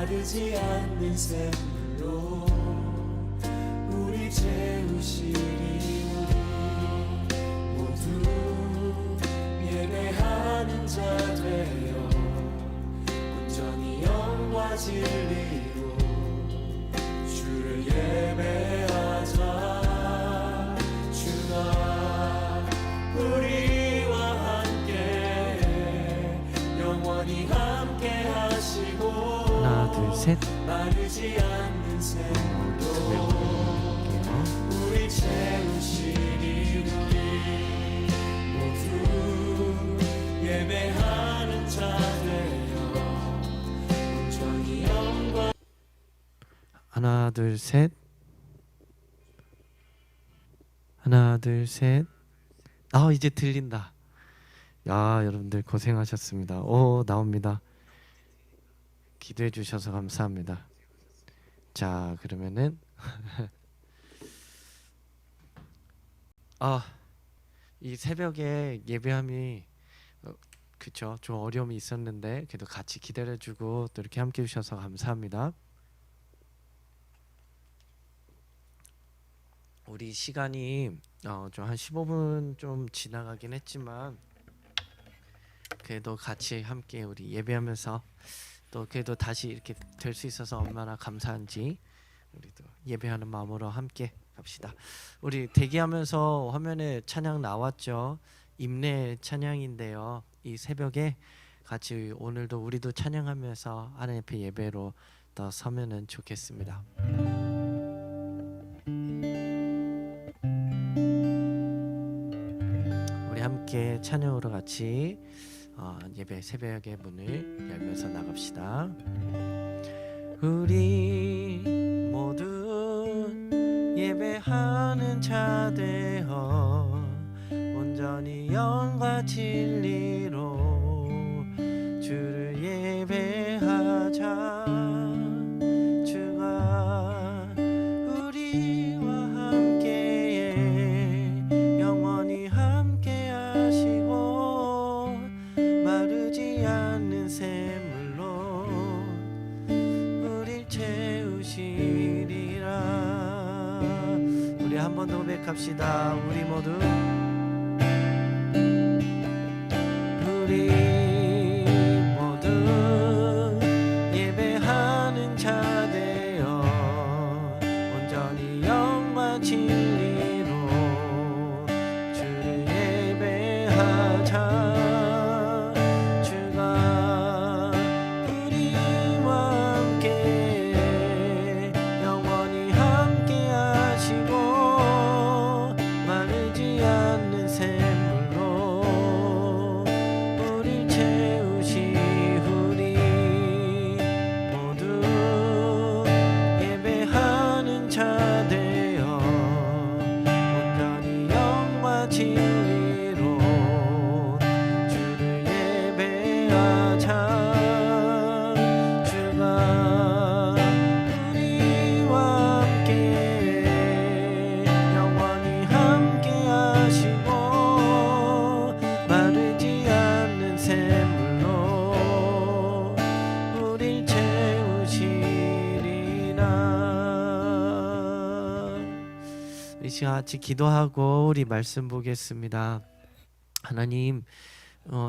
마르지 않는 샘물로 우리 채우시리. 우리 모두 예배하는 자 되어 온전히 영과 진리로 주를 예배하자. 주가 우리와 함께 영원히 함께 하시고 하나 둘 셋. 마르지 않는 샘물로 우리 채우시리. 우리 모두 예배하는 자 되어 온전히 영광. 하나 둘 셋. 하나 둘 셋. 이제 들린다. 야, 여러분들 고생하셨습니다. 나옵니다. 기도해 주셔서 감사합니다. 자, 그러면은 이 새벽에 예배함이 그쵸, 좀 어려움이 있었는데 그래도 같이 기다려주고 또 이렇게 함께 해주셔서 감사합니다. 우리 시간이 좀 한 15분 좀 지나가긴 했지만 그래도 같이 함께 우리 예배하면서 또 그래도 다시 이렇게 될 수 있어서 얼마나 감사한지 우리도 예배하는 마음으로 함께 갑시다. 우리 대기하면서 화면에 찬양 나왔죠? 임내 찬양인데요. 이 새벽에 같이 오늘도 우리도 찬양하면서 하나님 앞에 예배로 더 서면은 좋겠습니다. 우리 함께 찬양으로 같이 예배 새벽의 문을 열면서 나갑시다. 우리 모두 예배하는 자 되어 온전히 영과 진리로 주를 예배하자. 주가 우리와 함께 영원히 함께 하시고 마르지 않는 샘물로 우릴 채우시리라. 우리 한 번 더 고백합시다. 우리 모두 예배하는 자 되어 온전히 영과 진리로 주를 예배하자. 주가 우리와 함께 영원히 함께 하시고 마르지 않는 샘물로 우릴 채우시우리. 모두 예배하는 자 되어 온전히 영과 진리로 주를 예배하자. 주가 우리와 함께 영원히 함께 하시고 마르지 않는 샘물로 우릴 채우시리라. 이 시간 같이 기도하고 우리 말씀 보겠습니다. 하나님,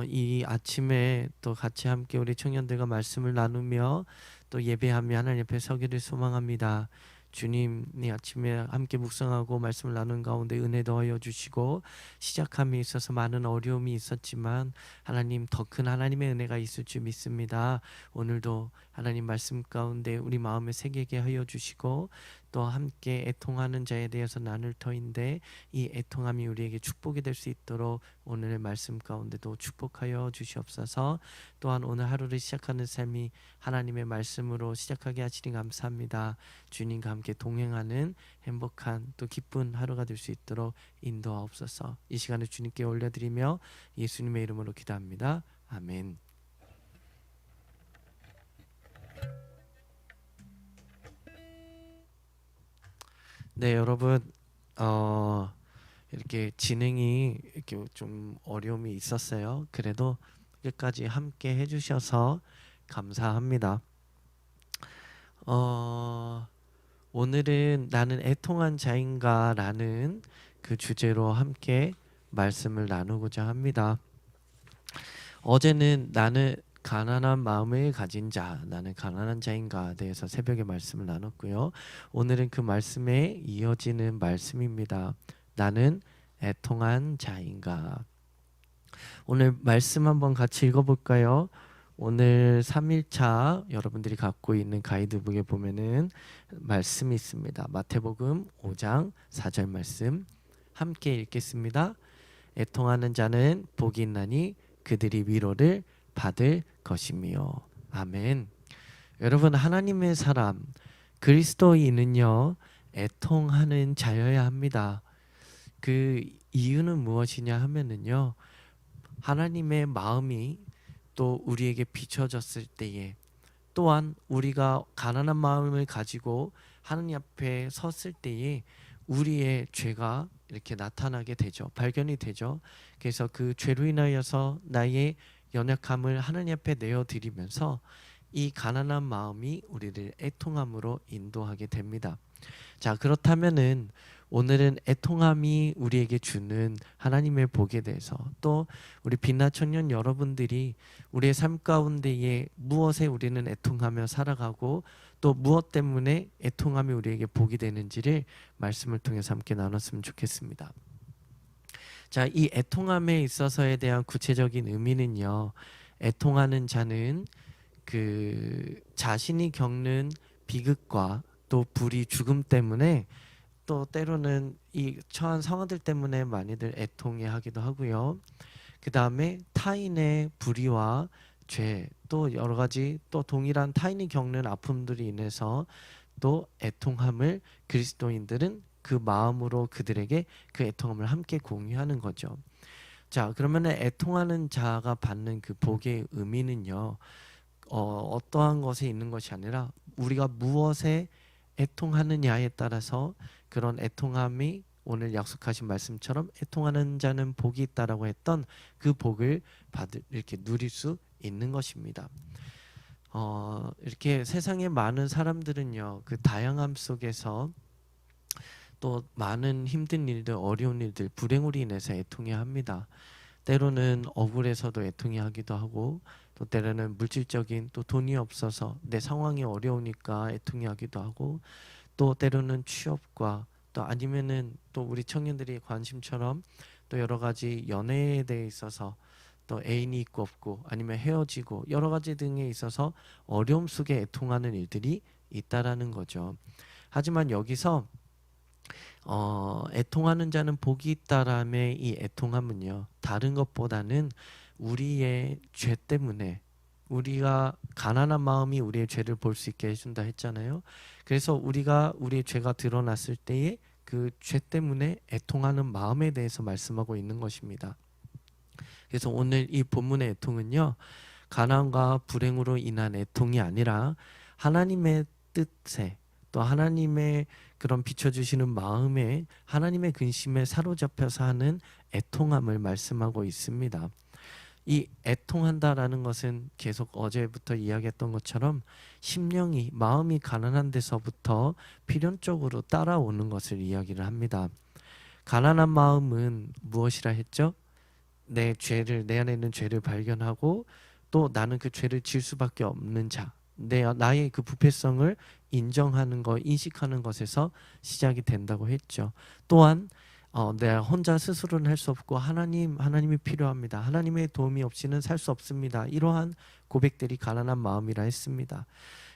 이 아침에 또 같이 함께 우리 청년들과 말씀을 나누며 또 예배하며 하나님 앞에 서기를 소망합니다. 주님, 이 아침에 함께 묵상하고 말씀을 나눈 가운데 은혜 더하여 주시고 시작함에 있어서 많은 어려움이 있었지만 하나님, 더 큰 하나님의 은혜가 있을 줄 믿습니다. 오늘도 하나님 말씀 가운데 우리 마음에 새기게 하여 주시고 또 함께 애통하는 자에 대해서 나눌 터인데 이 애통함이 우리에게 축복이 될 수 있도록 오늘의 말씀 가운데도 축복하여 주시옵소서. 또한 오늘 하루를 시작하는 삶이 하나님의 말씀으로 시작하게 하시니 감사합니다. 주님과 함께 동행하는 행복한 또 기쁜 하루가 될 수 있도록 인도하옵소서. 이 시간에 주님께 올려드리며 예수님의 이름으로 기도합니다. 아멘. 네, 여러분, 이렇게 진행이 이렇게 좀 어려움이 있었어요. 그래도 끝까지 함께 해주셔서 감사합니다. 어, 오늘은 나는 애통한 자인가라는 그 주제로 함께 말씀을 나누고자 합니다. 어제는 나는 가난한 마음을 가진 자, 나는 가난한 자인가에 대해서 새벽에 말씀을 나눴고요. 오늘은 그 말씀에 이어지는 말씀입니다. 나는 애통한 자인가. 오늘 말씀 한번 같이 읽어볼까요? 오늘 3일차 여러분들이 갖고 있는 가이드북에 보면은 말씀이 있습니다. 마태복음 5장 4절 말씀 함께 읽겠습니다. 애통하는 자는 복이 있나니 그들이 위로를 받을 것이며. 아멘. 여러분, 하나님의 사람 그리스도인은요 애통하는 자여야 합니다. 그 이유는 무엇이냐 하면은요, 하나님의 마음이 또 우리에게 비춰졌을 때에, 또한 우리가 가난한 마음을 가지고 하나님 앞에 섰을 때에 우리의 죄가 이렇게 나타나게 되죠. 발견이 되죠. 그래서 그 죄로 인하여서 나의 연약함을 하나님 앞에 내어드리면서 이 가난한 마음이 우리를 애통함으로 인도하게 됩니다. 자, 그렇다면은 오늘은 애통함이 우리에게 주는 하나님의 복에 대해서, 또 우리 빛나 청년 여러분들이 우리의 삶 가운데에 무엇에 우리는 애통하며 살아가고 또 무엇 때문에 애통함이 우리에게 복이 되는지를 말씀을 통해서 함께 나눴으면 좋겠습니다. 자, 이 애통함에 있어서에 대한 구체적인 의미는요, 애통하는 자는 그 자신이 겪는 비극과 또 불의, 죽음 때문에, 또 때로는 이 처한 상황들 때문에 많이들 애통해 하기도 하고요. 그 다음에 타인의 불의와 죄, 또 여러 가지 또 동일한 타인이 겪는 아픔들이 인해서 또 애통함을 그리스도인들은 그 마음으로 그들에게 그 애통함을 함께 공유하는 거죠. 자, 그러면 애통하는 자가 받는 그 복의 의미는요, 어떠한 것에 있는 것이 아니라 우리가 무엇에 애통하느냐에 따라서 그런 애통함이, 오늘 약속하신 말씀처럼 애통하는 자는 복이 있다라고 했던 그 복을 이렇게 누릴 수 있는 것입니다. 이렇게 세상에 많은 사람들은요, 그 다양함 속에서 또 많은 힘든 일들, 어려운 일들, 불행으로 인해서 애통해 합니다. 때로는 억울해서도 애통해 하기도 하고, 또 때로는 물질적인, 또 돈이 없어서 내 상황이 어려우니까 애통해 하기도 하고, 또 때로는 취업과, 또 아니면은 또 우리 청년들이 관심처럼 또 여러 가지 연애에 대해 있어서 또 애인이 있고 없고, 아니면 헤어지고, 여러 가지 등에 있어서 어려움 속에 애통하는 일들이 있다라는 거죠. 하지만 여기서 애통하는 자는 복이 있다람의 이 애통함은요, 다른 것보다는 우리의 죄 때문에, 우리가 가난한 마음이 우리의 죄를 볼 수 있게 해준다 했잖아요. 그래서 우리가 우리의 죄가 드러났을 때에 그 죄 때문에 애통하는 마음에 대해서 말씀하고 있는 것입니다. 그래서 오늘 이 본문의 애통은요, 가난과 불행으로 인한 애통이 아니라 하나님의 뜻에, 또 하나님의 그런 비춰주시는 마음에, 하나님의 근심에 사로잡혀서 하는 애통함을 말씀하고 있습니다. 이 애통한다라는 것은 계속 어제부터 이야기했던 것처럼 심령이, 마음이 가난한 데서부터 필연적으로 따라오는 것을 이야기를 합니다. 가난한 마음은 무엇이라 했죠? 내 죄를, 내 안에 있는 죄를 발견하고 또 나는 그 죄를 지을 수밖에 없는 자, 나의 그 부패성을 인정하는 것, 인식하는 것에서 시작이 된다고 했죠. 또한 내가 혼자 스스로는 할 수 없고 하나님이 필요합니다. 하나님의 도움이 없이는 살 수 없습니다. 이러한 고백들이 가난한 마음이라 했습니다.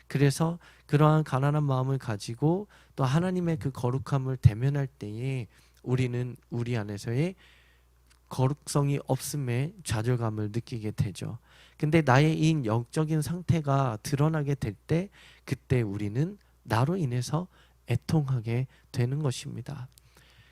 그래서 그러한 가난한 마음을 가지고 또 하나님의 그 거룩함을 대면할 때에 우리는 우리 안에서의 거룩성이 없음에 좌절감을 느끼게 되죠. 근데 나의 이 영적인 상태가 드러나게 될 때, 그때 우리는 나로 인해서 애통하게 되는 것입니다.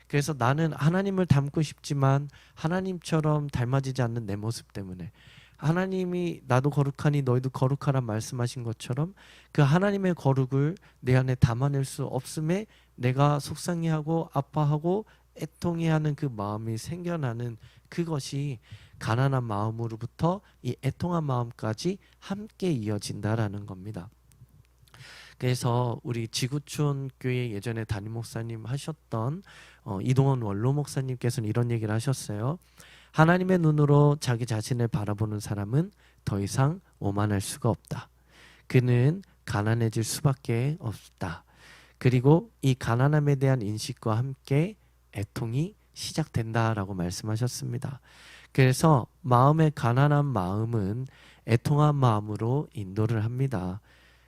그래서 나는 하나님을 닮고 싶지만 하나님처럼 닮아지지 않는 내 모습 때문에, 하나님이 나도 거룩하니 너희도 거룩하라 말씀하신 것처럼 그 하나님의 거룩을 내 안에 담아낼 수 없음에 내가 속상해하고 아파하고 애통해하는 그 마음이 생겨나는, 그것이 가난한 마음으로부터 이 애통한 마음까지 함께 이어진다라는 겁니다. 그래서 우리 지구촌 교회 예전에 담임 목사님 하셨던 이동원 원로 목사님께서는 이런 얘기를 하셨어요. 하나님의 눈으로 자기 자신을 바라보는 사람은 더 이상 오만할 수가 없다. 그는 가난해질 수밖에 없다. 그리고 이 가난함에 대한 인식과 함께 애통이 시작된다라고 말씀하셨습니다. 그래서 마음의 가난한 마음은 애통한 마음으로 인도를 합니다.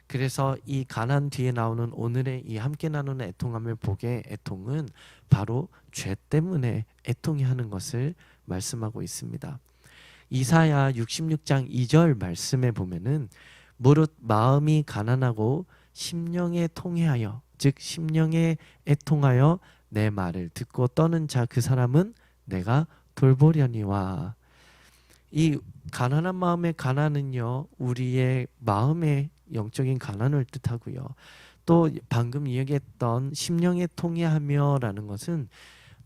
그래서 이 가난 뒤에 나오는 오늘의 이 함께 나누는 애통함을 보게 애통은 바로 죄 때문에 애통이 하는 것을 말씀하고 있습니다. 이사야 66장 2절 말씀에 보면은 무릇 마음이 가난하고 심령에 통회하여 즉 심령에 애통하여 내 말을 듣고 떠는 자 그 사람은 내가 돌보려니와. 이 가난한 마음의 가난은요 우리의 마음의 영적인 가난을 뜻하고요. 또 방금 이야기했던 심령에 통회하며 라는 것은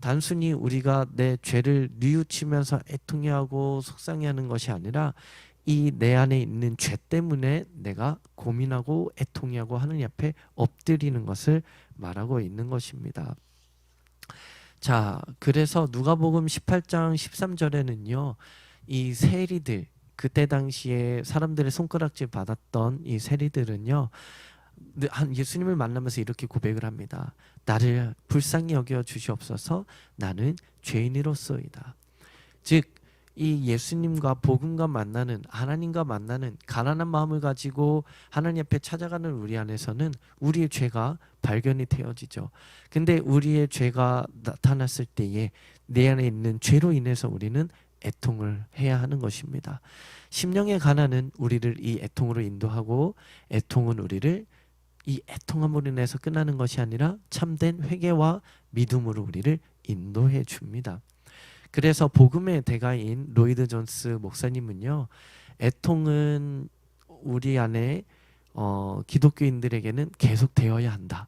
단순히 우리가 내 죄를 뉘우치면서 애통해하고 속상해하는 것이 아니라 이 내 안에 있는 죄 때문에 내가 고민하고 애통해하고 하느님 앞에 엎드리는 것을 말하고 있는 것입니다. 자, 그래서 누가복음 18장 13절에는요. 이 세리들 그때 당시에 사람들의 손가락질 받았던 이 세리들은요. 한 예수님을 만나면서 이렇게 고백을 합니다. 나를 불쌍히 여겨 주시옵소서. 나는 죄인이로소이다. 즉 이 예수님과 복음과 만나는 하나님과 만나는 가난한 마음을 가지고 하나님 앞에 찾아가는 우리 안에서는 우리의 죄가 발견이 되어지죠. 근데 우리의 죄가 나타났을 때에 내 안에 있는 죄로 인해서 우리는 애통을 해야 하는 것입니다. 심령의 가난은 우리를 이 애통으로 인도하고 애통은 우리를 이 애통함으로 인해서 끝나는 것이 아니라 참된 회개와 믿음으로 우리를 인도해 줍니다. 그래서 복음의 대가인 로이드 존스 목사님은요. 애통은 우리 안에 기독교인들에게는 계속 되어야 한다.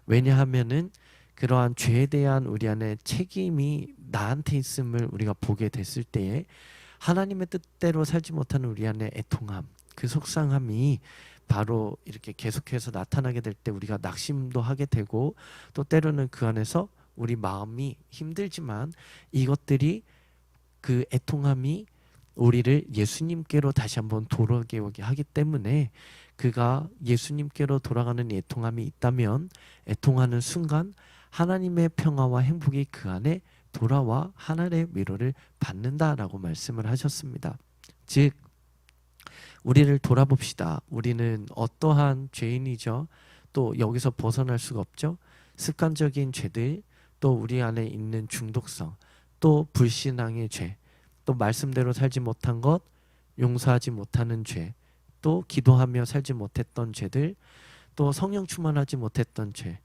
왜냐하면은 그러한 죄에 대한 우리 안에 책임이 나한테 있음을 우리가 보게 됐을 때에 하나님의 뜻대로 살지 못하는 우리 안에 애통함, 그 속상함이 바로 이렇게 계속해서 나타나게 될 때 우리가 낙심도 하게 되고 또 때로는 그 안에서 우리 마음이 힘들지만 이것들이 그 애통함이 우리를 예수님께로 다시 한번 돌아오게 하기 때문에 그가 예수님께로 돌아가는 애통함이 있다면 애통하는 순간 하나님의 평화와 행복이 그 안에 돌아와 하늘의 위로를 받는다라고 말씀을 하셨습니다. 즉 우리를 돌아봅시다. 우리는 어떠한 죄인이죠. 또 여기서 벗어날 수가 없죠. 습관적인 죄들, 또 우리 안에 있는 중독성, 또 불신앙의 죄, 또 말씀대로 살지 못한 것, 용서하지 못하는 죄, 또 기도하며 살지 못했던 죄들, 또 성령 충만하지 못했던 죄.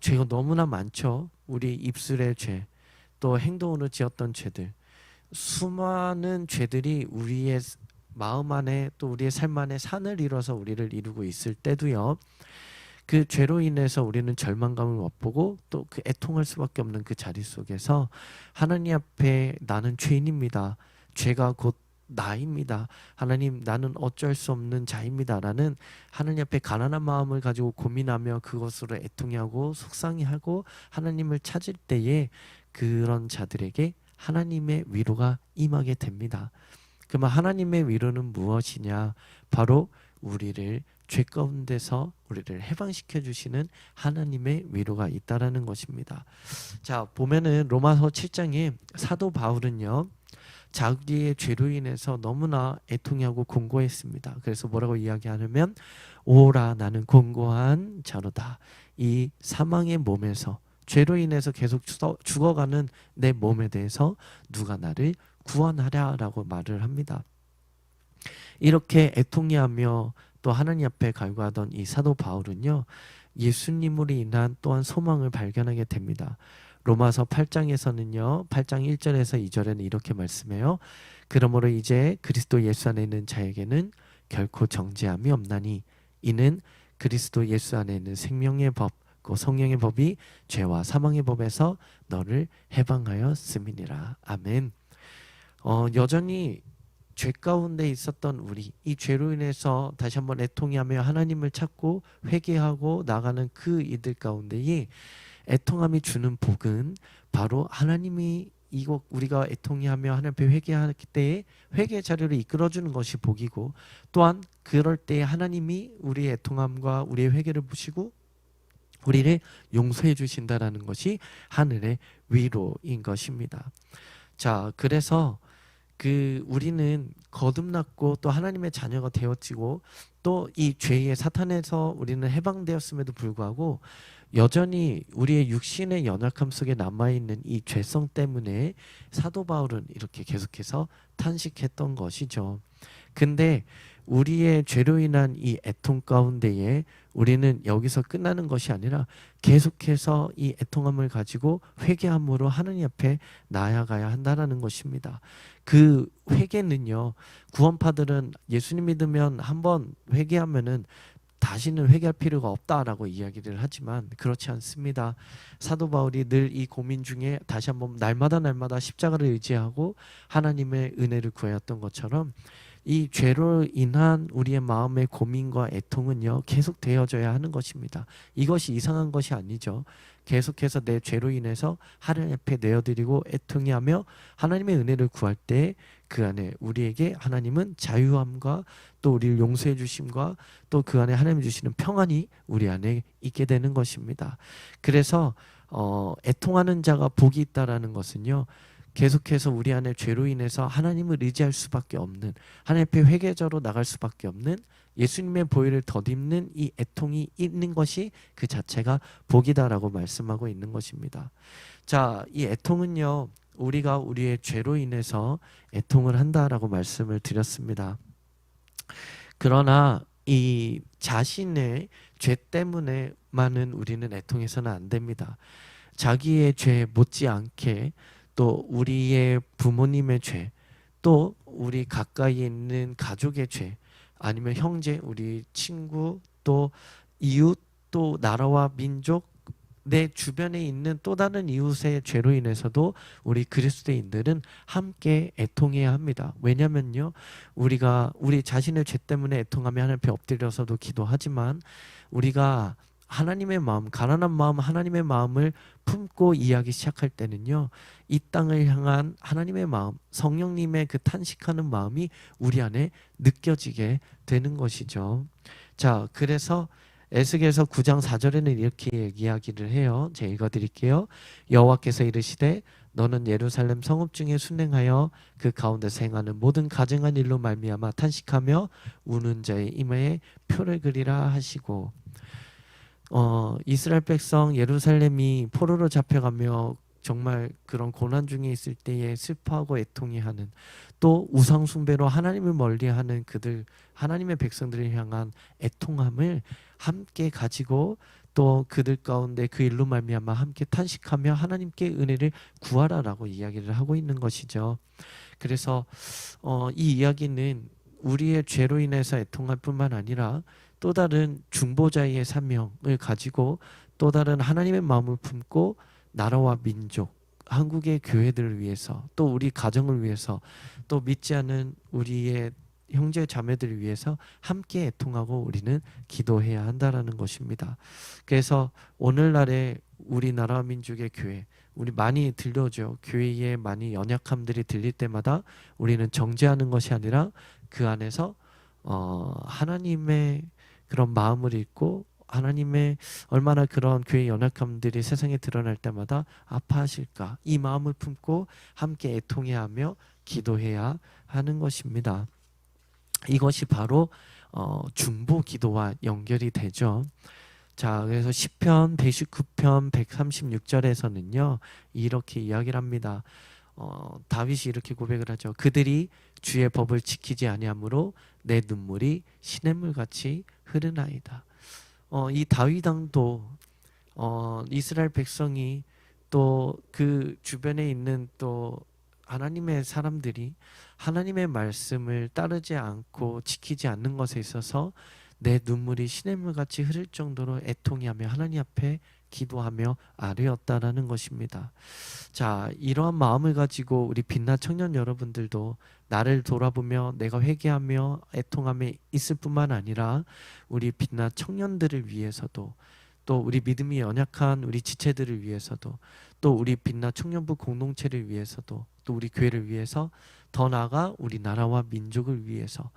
죄가 너무나 많죠. 우리 입술의 죄, 또 행동으로 지었던 죄들. 수많은 죄들이 우리의 마음 안에 또 우리의 삶 안에 산을 이뤄서 우리를 이루고 있을 때도요. 그 죄로 인해서 우리는 절망감을 맛보고 또 그 애통할 수밖에 없는 그 자리 속에서 하나님 앞에 나는 죄인입니다. 죄가 곧 나입니다. 하나님 나는 어쩔 수 없는 자입니다. 라는 하나님 앞에 가난한 마음을 가지고 고민하며 그것으로 애통해하고 속상해하고 하나님을 찾을 때에 그런 자들에게 하나님의 위로가 임하게 됩니다. 그러면 하나님의 위로는 무엇이냐? 바로 우리를 죄 가운데서 우리를 해방시켜 주시는 하나님의 위로가 있다라는 것입니다. 자, 보면은 로마서 7장에 사도 바울은요. 자기의 죄로 인해서 너무나 애통하고 공고했습니다. 그래서 뭐라고 이야기하냐면 오라 나는 공고한 자로다. 이 사망의 몸에서 죄로 인해서 계속 죽어가는 내 몸에 대해서 누가 나를 구원하랴라고 말을 합니다. 이렇게 애통해하며 또 하나님 앞에 갈구하던 이 사도 바울은요. 예수님으로 인한 또한 소망을 발견하게 됩니다. 로마서 8장에서는요. 8장 1절에서 2절에는 이렇게 말씀해요. 그러므로 이제 그리스도 예수 안에 있는 자에게는 결코 정죄함이 없나니 이는 그리스도 예수 안에 있는 생명의 법 그 성령의 법이 죄와 사망의 법에서 너를 해방하였음이니라. 아멘. 여전히 죄 가운데 있었던 우리, 이 죄로 인해서 다시 한번 애통하며 하나님을 찾고 회개하고 나가는 그 이들 가운데에 애통함이 주는 복은 바로 하나님이 이거 우리가 애통하며 하나님 앞에 회개할 때에 회개 자리로 이끌어주는 것이 복이고, 또한 그럴 때 하나님이 우리의 애통함과 우리의 회개를 보시고 우리를 용서해 주신다라는 것이 하늘의 위로인 것입니다. 자, 그래서 우리는 거듭났고 또 하나님의 자녀가 되었지고 또 이 죄의 사탄에서 우리는 해방되었음에도 불구하고 여전히 우리의 육신의 연약함 속에 남아있는 이 죄성 때문에 사도 바울은 이렇게 계속해서 탄식했던 것이죠. 근데 우리의 죄로 인한 이 애통 가운데에 우리는 여기서 끝나는 것이 아니라 계속해서 이 애통함을 가지고 회개함으로 하느님 앞에 나아가야 한다는 것입니다. 그 회개는요, 구원파들은 예수님 믿으면 한번 회개하면은 다시는 회개할 필요가 없다라고 이야기를 하지만 그렇지 않습니다. 사도 바울이 늘 이 고민 중에 다시 한번 날마다 십자가를 의지하고 하나님의 은혜를 구하였던 것처럼 이 죄로 인한 우리의 마음의 고민과 애통은요 계속 되어져야 하는 것입니다. 이것이 이상한 것이 아니죠. 계속해서 내 죄로 인해서 하나님 앞에 내어드리고 애통해하며 하나님의 은혜를 구할 때 그 안에 우리에게 하나님은 자유함과 또 우리를 용서해 주심과 또 그 안에 하나님 주시는 평안이 우리 안에 있게 되는 것입니다. 그래서 애통하는 자가 복이 있다라는 것은요, 계속해서 우리 안에 죄로 인해서 하나님을 의지할 수밖에 없는, 하나님 앞에 회개자로 나갈 수밖에 없는 예수님의 보혈을 덧입는 이 애통이 있는 것이 그 자체가 복이다라고 말씀하고 있는 것입니다. 자, 이 애통은요, 우리가 우리의 죄로 인해서 애통을 한다라고 말씀을 드렸습니다. 그러나 이 자신의 죄 때문에만은 우리는 애통해서는 안 됩니다. 자기의 죄 못지않게 또 우리의 부모님의 죄, 또 우리 가까이에 있는 가족의 죄, 아니면 형제, 우리 친구, 또 이웃, 또 나라와 민족, 내 주변에 있는 또 다른 이웃의 죄로 인해서도 우리 그리스도인들은 함께 애통해야 합니다. 왜냐면요, 우리가 우리 자신의 죄 때문에 애통하며 하나님 앞에 엎드려서도 기도하지만 우리가 하나님의 마음, 가난한 마음, 하나님의 마음을 품고 이해하기 시작할 때는요, 이 땅을 향한 하나님의 마음, 성령님의 그 탄식하는 마음이 우리 안에 느껴지게 되는 것이죠. 자, 그래서 에스겔서 9장 4절에는 이렇게 이야기를 해요. 제가 읽어드릴게요. 여호와께서 이르시되 너는 예루살렘 성읍 중에 순행하여 그 가운데서 행하는 모든 가증한 일로 말미암아 탄식하며 우는 자의 이마에 표를 그리라 하시고, 이스라엘 백성 예루살렘이 포로로 잡혀가며 정말 그런 고난 중에 있을 때에 슬퍼하고 애통해 하는, 또 우상 숭배로 하나님을 멀리하는 그들 하나님의 백성들을 향한 애통함을 함께 가지고 또 그들 가운데 그 일로 말미암아 함께 탄식하며 하나님께 은혜를 구하라라고 이야기를 하고 있는 것이죠. 그래서 이 이야기는 우리의 죄로 인해서 애통할 뿐만 아니라 또 다른 중보자의 사명을 가지고 또 다른 하나님의 마음을 품고 나라와 민족, 한국의 교회들을 위해서, 또 우리 가정을 위해서, 또 믿지 않은 우리의 형제 자매들을 위해서 함께 애통하고 우리는 기도해야 한다라는 것입니다. 그래서 오늘날의 우리나라 민족의 교회, 우리 많이 들려오죠. 교회에 많이 연약함들이 들릴 때마다 우리는 정죄하는 것이 아니라 그 안에서 하나님의 그런 마음을 읽고 하나님의 얼마나 그런 교회의 연약함들이 세상에 드러날 때마다 아파하실까, 이 마음을 품고 함께 애통해야 하며 기도해야 하는 것입니다. 이것이 바로 중보 기도와 연결이 되죠. 자, 그래서 시편 119편 136절에서는요 이렇게 이야기를 합니다. 다윗이 이렇게 고백을 하죠. 그들이 주의 법을 지키지 아니하므로 내 눈물이 시냇물같이 흐르나이다. 이 다윗 왕도 이스라엘 백성이 또 그 주변에 있는 또 하나님의 사람들이 하나님의 말씀을 따르지 않고 지키지 않는 것에 있어서 내 눈물이 시냇물같이 흐를 정도로 애통해하며 하나님 앞에 기도하며 아뢰었다라는 것입니다. 자, 이러한 마음을 가지고 우리 빛나 청년 여러분들도 나를 돌아보며 내가 회개하며 애통함에 있을 뿐만 아니라 우리 빛나 청년들을 위해서도, 또 우리 믿음이 연약한 우리 지체들을 위해서도, 또 우리 빛나 청년부 공동체를 위해서도, 또 우리 교회를 위해서, 더 나아가 우리 나라와 민족을 위해서,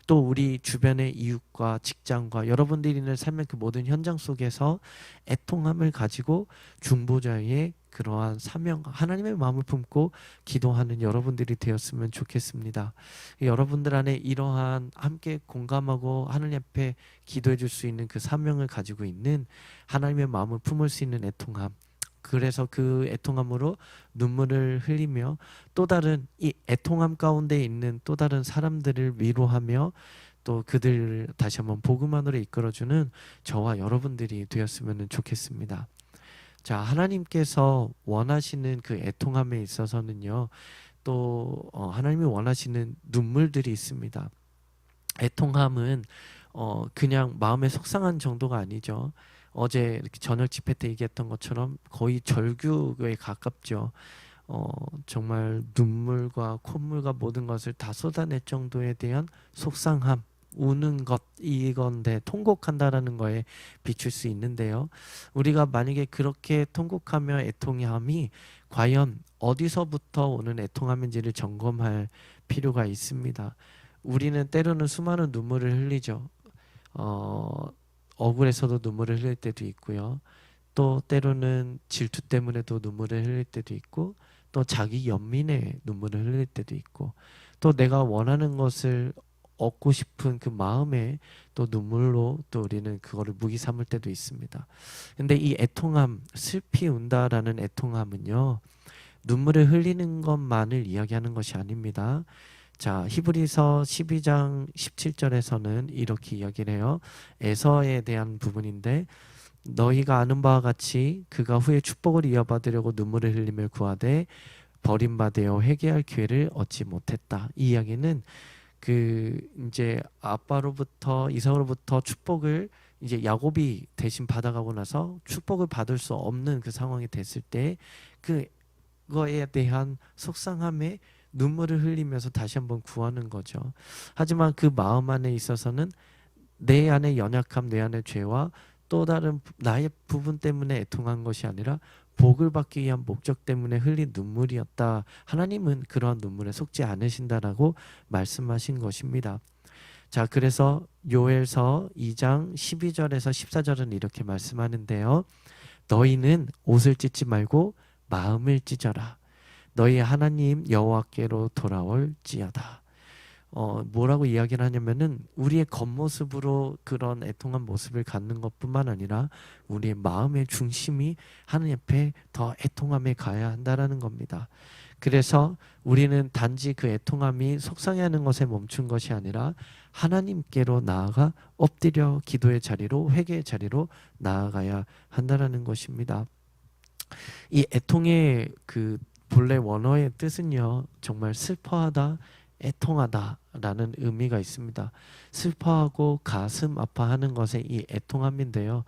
또 우리 주변의 이웃과 직장과 여러분들이 있는 삶의 그 모든 현장 속에서 애통함을 가지고 중보자의 그러한 사명, 하나님의 마음을 품고 기도하는 여러분들이 되었으면 좋겠습니다. 여러분들 안에 이러한 함께 공감하고 하나님 앞에 기도해 줄 수 있는 그 사명을 가지고 있는, 하나님의 마음을 품을 수 있는 애통함, 그래서 그 애통함으로 눈물을 흘리며 또 다른 이 애통함 가운데 있는 또 다른 사람들을 위로하며 또 그들을 다시 한번 복음 안으로 이끌어주는 저와 여러분들이 되었으면 좋겠습니다. 자, 하나님께서 원하시는 그 애통함에 있어서는요, 또 하나님이 원하시는 눈물들이 있습니다. 애통함은 그냥 마음에 속상한 정도가 아니죠. 어제 이렇게 저녁 집회 때 얘기했던 것처럼 거의 절규에 가깝죠. 정말 눈물과 콧물과 모든 것을 다 쏟아낼 정도에 대한 속상함, 우는 것, 이건데 통곡한다라는 거에 비출 수 있는데요. 우리가 만약에 그렇게 통곡하며 애통함이 과연 어디서부터 오는 애통함인지를 점검할 필요가 있습니다. 우리는 때로는 수많은 눈물을 흘리죠. 억울해서도 눈물을 흘릴 때도 있고요. 또 때로는 질투 때문에도 눈물을 흘릴 때도 있고, 또 자기 연민에 눈물을 흘릴 때도 있고, 또 내가 원하는 것을 얻고 싶은 그 마음에 또 눈물로 또 우리는 그거를 무기 삼을 때도 있습니다. 근데 이 애통함, 슬피 운다라는 애통함은요, 눈물을 흘리는 것만을 이야기하는 것이 아닙니다. 자, 히브리서 12장 17절에서는 이렇게 이야기를 해요. 에서에 대한 부분인데, 너희가 아는 바와 같이 그가 후에 축복을 이어받으려고 눈물을 흘리며 구하되 버림받아 회개할 기회를 얻지 못했다. 이 이야기는 그 이제 아빠로부터, 이삭으로부터 축복을 이제 야곱이 대신 받아가고 나서 축복을 받을 수 없는 그 상황이 됐을 때 그거에 대한 속상함에 눈물을 흘리면서 다시 한번 구하는 거죠. 하지만 그 마음 안에 있어서는 내 안의 연약함, 내 안의 죄와 또 다른 나의 부분 때문에 애통한 것이 아니라 복을 받기 위한 목적 때문에 흘린 눈물이었다. 하나님은 그러한 눈물에 속지 않으신다라고 말씀하신 것입니다. 자, 그래서 요엘서 2장 12절에서 14절은 이렇게 말씀하는데요. 너희는 옷을 찢지 말고 마음을 찢어라. 너희 하나님 여호와께로 돌아올지어다. 뭐라고 이야기를 하냐면은 우리의 겉모습으로 그런 애통한 모습을 갖는 것뿐만 아니라 우리의 마음의 중심이 하나님 앞에 더 애통함에 가야 한다라는 겁니다. 그래서 우리는 단지 그 애통함이 속상해하는 것에 멈춘 것이 아니라 하나님께로 나아가 엎드려 기도의 자리로, 회개의 자리로 나아가야 한다라는 것입니다. 이 애통의 그 본래 원어의 뜻은요, 정말 슬퍼하다, 애통하다라는 의미가 있습니다. 슬퍼하고 가슴 아파하는 것에 이 애통함인데요.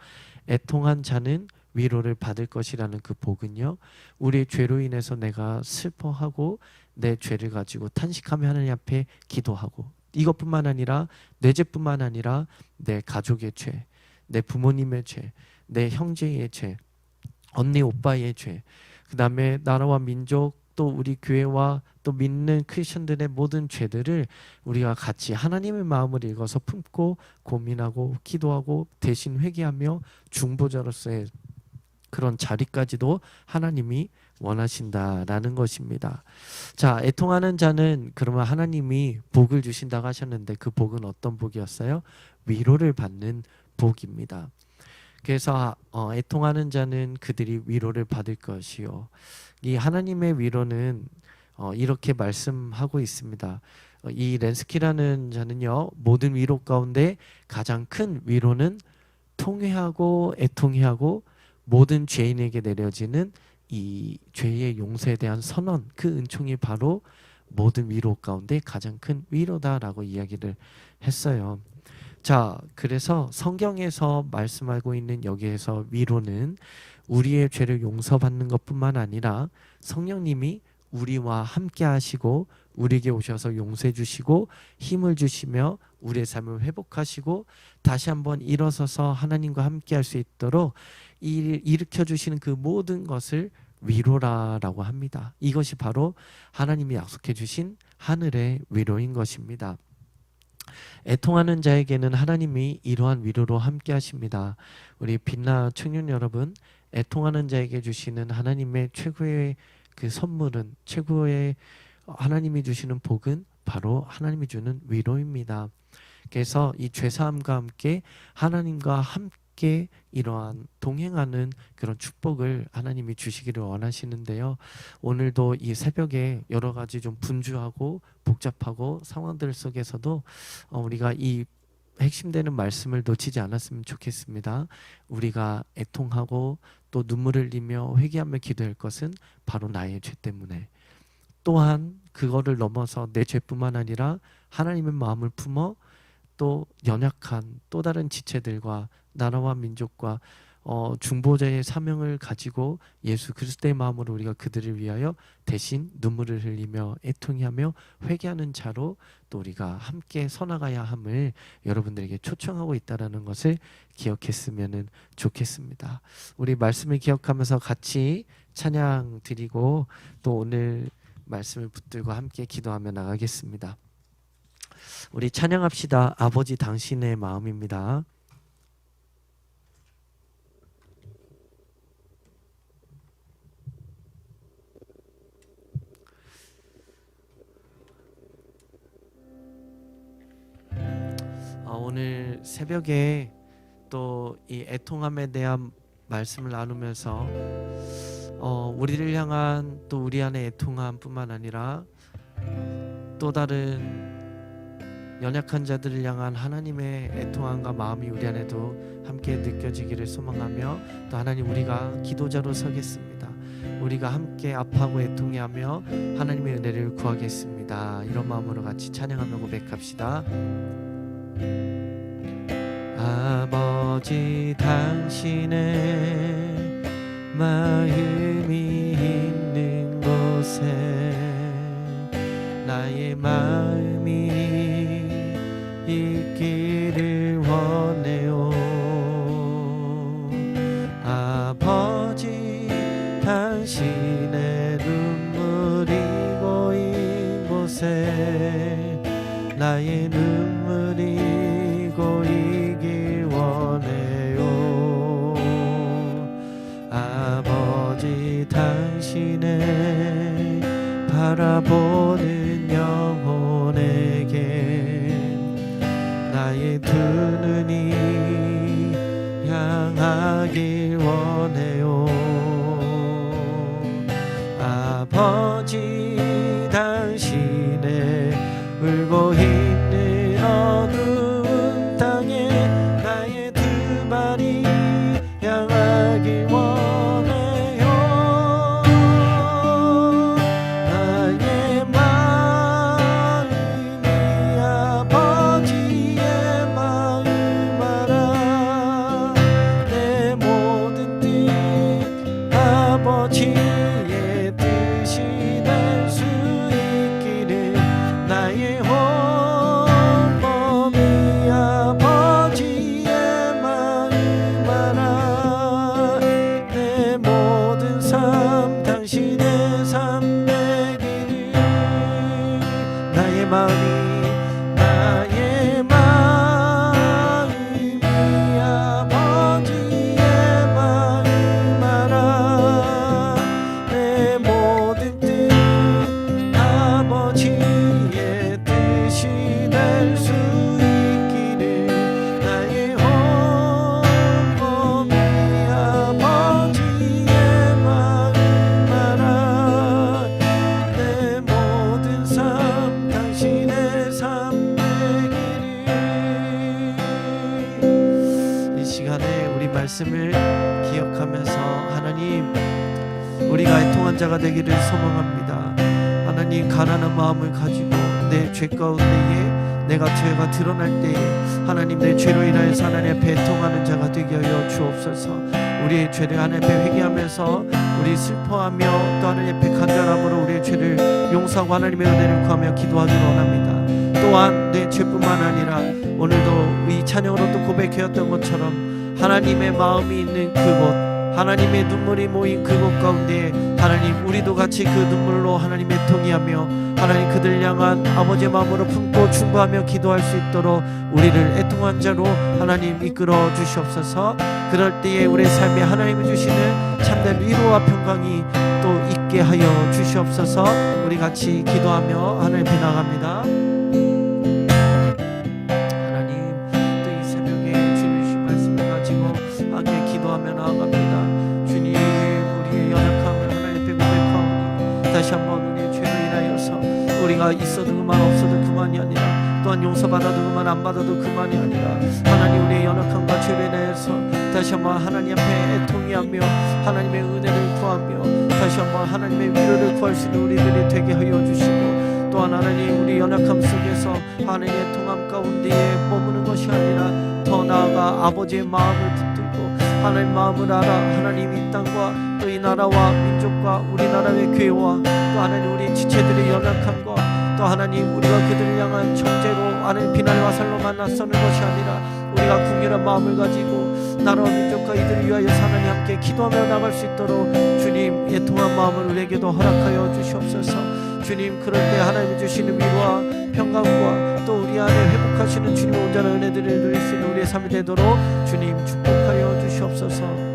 애통한 자는 위로를 받을 것이라는 그 복은요, 우리의 죄로 인해서 내가 슬퍼하고 내 죄를 가지고 탄식하며 하나님 앞에 기도하고, 이것뿐만 아니라 내 죄뿐만 아니라 내 가족의 죄, 내 부모님의 죄, 내 형제의 죄, 언니 오빠의 죄, 그 다음에 나라와 민족, 또 우리 교회와 또 믿는 크리스천들의 모든 죄들을 우리가 같이 하나님의 마음을 읽어서 품고 고민하고 기도하고 대신 회개하며 중보자로서의 그런 자리까지도 하나님이 원하신다라는 것입니다. 자, 애통하는 자는 그러면 하나님이 복을 주신다고 하셨는데 그 복은 어떤 복이었어요? 위로를 받는 복입니다. 그래서 애통하는 자는 그들이 위로를 받을 것이요. 이 하나님의 위로는 이렇게 말씀하고 있습니다. 이 렌스키라는 자는요, 모든 위로 가운데 가장 큰 위로는 통회하고 애통해하고 모든 죄인에게 내려지는 이 죄의 용서에 대한 선언, 그 은총이 바로 모든 위로 가운데 가장 큰 위로다라고 이야기를 했어요. 자, 그래서 성경에서 말씀하고 있는 여기에서 위로는 우리의 죄를 용서받는 것뿐만 아니라 성령님이 우리와 함께 하시고 우리에게 오셔서 용서해 주시고 힘을 주시며 우리의 삶을 회복하시고 다시 한번 일어서서 하나님과 함께 할 수 있도록 일으켜 주시는 그 모든 것을 위로라라고 합니다. 이것이 바로 하나님이 약속해 주신 하늘의 위로인 것입니다. 애통하는 자에게는 하나님이 이러한 위로로 함께 하십니다. 우리 빛나 청년 여러분, 애통하는 자에게 주시는 하나님의 최고의 그 선물은, 최고의 하나님이 주시는 복은 바로 하나님이 주는 위로입니다. 그래서 이 죄사함과 함께 하나님과 함께 이러한 동행하는 그런 축복을 하나님이 주시기를 원하시는데요. 오늘도 이 새벽에 여러 가지 좀 분주하고 복잡하고 상황들 속에서도 우리가 이 핵심되는 말씀을 놓치지 않았으면 좋겠습니다. 우리가 애통하고 또 눈물을 흘리며 회개하며 기도할 것은 바로 나의 죄 때문에, 또한 그거를 넘어서 내 죄뿐만 아니라 하나님의 마음을 품어 또 연약한 또 다른 지체들과 나라와 민족과 중보자의 사명을 가지고 예수 그리스도의 마음으로 우리가 그들을 위하여 대신 눈물을 흘리며 애통하며 회개하는 자로 또 우리가 함께 서나가야 함을 여러분들에게 초청하고 있다는 것을 기억했으면 좋겠습니다. 우리 말씀을 기억하면서 같이 찬양 드리고 또 오늘 말씀을 붙들고 함께 기도하며 나가겠습니다. 우리 찬양합시다. 아버지 당신의 마음입니다. 오늘 새벽에 또 이 애통함에 대한 말씀을 나누면서 우리를 향한 또 우리 안의 애통함뿐만 아니라 또 다른 연약한 자들을 향한 하나님의 애통함과 마음이 우리 안에도 함께 느껴지기를 소망하며 또 하나님 우리가 기도자로 서겠습니다. 우리가 함께 아파하고 애통해하며 하나님의 은혜를 구하겠습니다. 이런 마음으로 같이 찬양하며 고백합시다. 아버지 당신의 마음이 있는 곳에 나의 마음이 있기를 원해요. 아버지 당신의 눈물이 고인 곳에 나의 눈물이 고이길 원해요. 아버지 당신의 바라보는 영혼에게 나의 두 눈이 향하길 원해요. 아버지 당신의 울고 있는 어두운 땅에 나의 두 발이 향하길 원해요. 나의 마음이 아버지의 마음 알아. 내 모든 뜻 아버지의 뜻이 될 수 있기를 나의 온몸이 아버지의 마음 알아. 내 모든 삶 당신의 삶 되기를. 나의 마음이 아버지의 마음 알아. 내 모든 뜻 아버지의 뜻이 될 수 있기를. 나의 온몸이 아버지의 마음 알아. 내 모든 삶 당신의 삶 되기를. 이 시간에 우리 말씀을 기억하면서 하나님 우리가 애통한 자가 되기를 소망합니다. 하나님 가난한 마음을 가지고 내 죄 가운데에 내가 죄가 드러날 때에 하나님 내 죄로 인하여서 하나님 앞에 애통하는 자가 되게 하여 주옵소서. 우리의 죄를 하나님 앞에 회개하면서 우리 슬퍼하며 또 하나님 앞에 간절함으로 우리의 죄를 용서하고 하나님의 은혜를 구하며 기도하기 원합니다. 또한 내 죄뿐만 아니라 오늘도 이 찬양으로 또 고백하였던 것처럼 하나님의 마음이 있는 그곳, 하나님의 눈물이 모인 그곳 가운데 하나님 우리도 같이 그 눈물로 하나님 애통하며 하나님 그들 향한 아버지의 마음으로 품고 충고하며 기도할 수 있도록 우리를 애통한 자로 하나님 이끌어 주시옵소서. 그럴 때에 우리의 삶에 하나님이 주시는 참된 위로와 평강이 또 있게 하여 주시옵소서. 우리 같이 기도하며 하나님 앞에 나갑니다. 하나님 또 이 새벽에 주님 주신 말씀을 가지고 함께 기도하며 나아갑니다. 주님 우리의 연약함을 하나님 앞에 고백하오니 다시 한번 우리의 죄로 인하여서 우리가 있어도 그만 없어도 그만이 아니라 또한 용서받아도 그만 안 받아도 그만이 아니라 하나님 우리의 연약함과 죄로 인하여서 다시 한번 하나님 앞에 애통하며 하나님의 은혜를 구하며 다시 한번 하나님의 위로를 구할 수 있는 우리들이 되게 하여 주시고 또한 하나님 우리 연약함 속에서 하나님의 통함 가운데에 머무는 것이 아니라 더 나아가 아버지의 마음을 붙들고 하나님 마음을 알아 하나님 이 땅과 또 이 나라와 민족과 우리나라의 교회와 또 하나님 우리 지체들의 연약함과 또 하나님 우리가 그들을 향한 정죄로 하나님 비난과 살로만 맞서는 것이 아니라 우리가 긍휼한 마음을 가지고 나라와 민족과 이들을 위하여 하나님 함께 기도하며 나갈 수 있도록 주님 애통한 마음을 우리에게도 허락하여 주시옵소서. 주님 그럴 때 하나님이 주시는 위로와 평강과 또 우리 안에 회복하시는 주님의 온전한 은혜들을 누릴 수 있는 우리의 삶이 되도록 주님 축복하여 주시옵소서.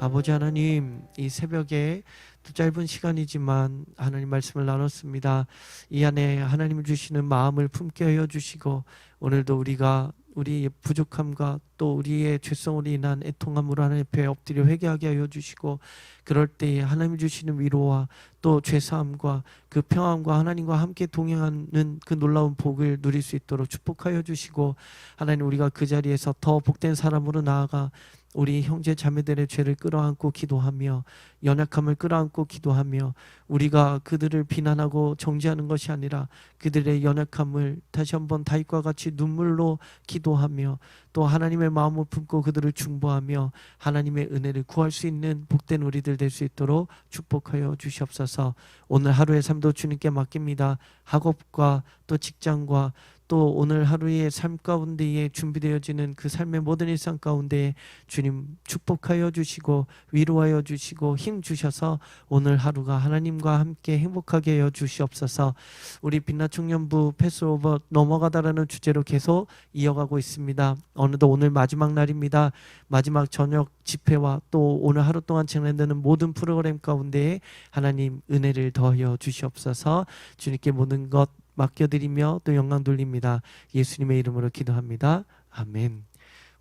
아버지 하나님 이 새벽에 또 짧은 시간이지만 하나님 말씀을 나눴습니다. 이 안에 하나님 주시는 마음을 품게 하여 주시고 오늘도 우리가 우리의 부족함과 또 우리의 죄성으로 인한 애통함으로 하나님 앞에 엎드려 회개하게 하여 주시고 그럴 때에 하나님 주시는 위로와 또 죄사함과 그 평안과 하나님과 함께 동행하는 그 놀라운 복을 누릴 수 있도록 축복하여 주시고 하나님 우리가 그 자리에서 더 복된 사람으로 나아가 우리 형제 자매들의 죄를 끌어안고 기도하며 연약함을 끌어안고 기도하며 우리가 그들을 비난하고 정죄하는 것이 아니라 그들의 연약함을 다시 한번 다윗과 같이 눈물로 기도하며 또 하나님의 마음을 품고 그들을 중보하며 하나님의 은혜를 구할 수 있는 복된 우리들 될 수 있도록 축복하여 주시옵소서. 오늘 하루의 삶도 주님께 맡깁니다. 학업과 또 직장과 또 오늘 하루의 삶 가운데에 준비되어지는 그 삶의 모든 일상 가운데 주님 축복하여 주시고 위로하여 주시고 힘 주셔서 오늘 하루가 하나님과 함께 행복하게 하여 주시옵소서. 우리 빛나 청년부 패스오버 넘어가다라는 주제로 계속 이어가고 있습니다. 어느덧 오늘 마지막 날입니다. 마지막 저녁 집회와 또 오늘 하루 동안 진행되는 모든 프로그램 가운데 하나님 은혜를 더하여 주시옵소서. 주님께 모든 것 맡겨드리며 또 영광 돌립니다. 예수님의 이름으로 기도합니다. 아멘.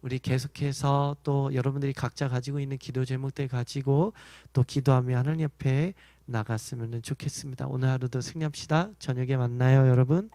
우리 계속해서 또 여러분들이 각자 가지고 있는 기도 제목들 가지고 또 기도하며 하나님 앞에 나갔으면 좋겠습니다. 오늘 하루도 승리합시다. 저녁에 만나요, 여러분.